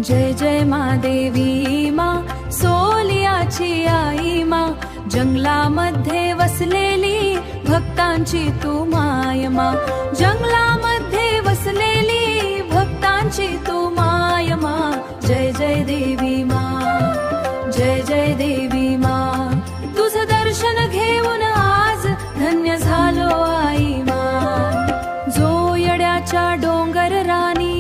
जय जय मा देवी मा सोलियाची आई मा, जंगलामध्ये वसलेली भक्तांची तू माय मा, जंगलामध्ये वसलेली भक्तांची तू माय मा। जय जय देवी मा, जय जय देवी मा, तुझं दर्शन घेऊन आज धन्य झालो आई मा। जो येड्याच्या डोंगर राणी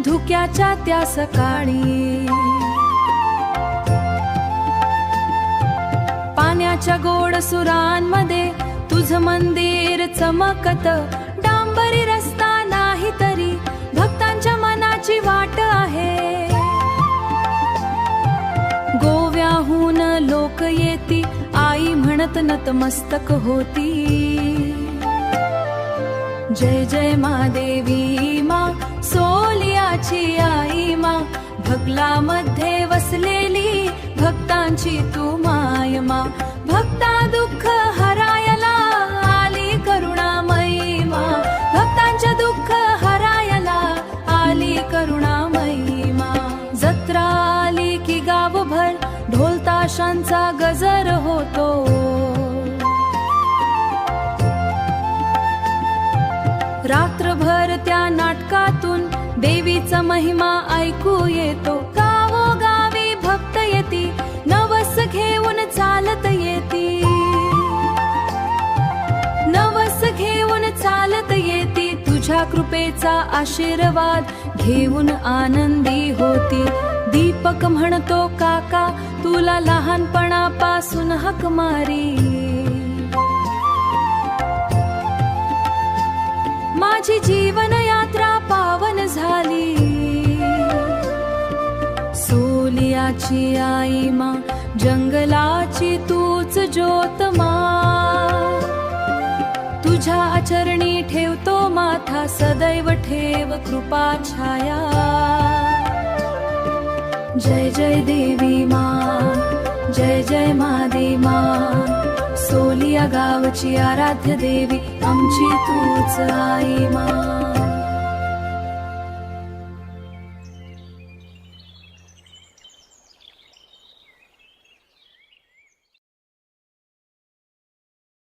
धुक्याच्या त्या सकाळी, पाण्याच्या गोड सुरांमध्ये तुझं मंदिर चमकत, डांबरी रस्ता नाही तरी भक्तांच्या मनाची वाट आहे। गोव्याहून लोक येती आई म्हणत नतमस्तक होती। जय जय मा देवी मा सोलियाची आई मा, भगलामध्ये वसलेली भक्तांची तू माय मा। भक्ता दुःख हरायला आली करुणामयी मा, भक्तांच्या दुःख हरायला आली करुणामयी मा। जत्रा आली की गावभर ढोल ताशांचा गजर होतो, रात्रभर त्या नाटकातून देवीचा महिमा ऐकू येतो। गावोगावी भक्त येती नवस घेऊन चालत येती, नवस घेऊन चालत येती, तुझ्या कृपेचा आशीर्वाद घेऊन आनंदी होती। दीपक म्हणतो काका तुला लहानपणापासून हाक मारी, माझी जीवन यात्रा पावन झाली। सोलियाची आई मा, जंगलाची तूच ज्योत मा, तुझ्या आचरणी ठेवतो माथा, सदैव ठेव कृपा छाया। जय जय देवी मा, जय जय मा देवी मा, सोलिया गावची आराध्य देवी आमची तूच आई मा।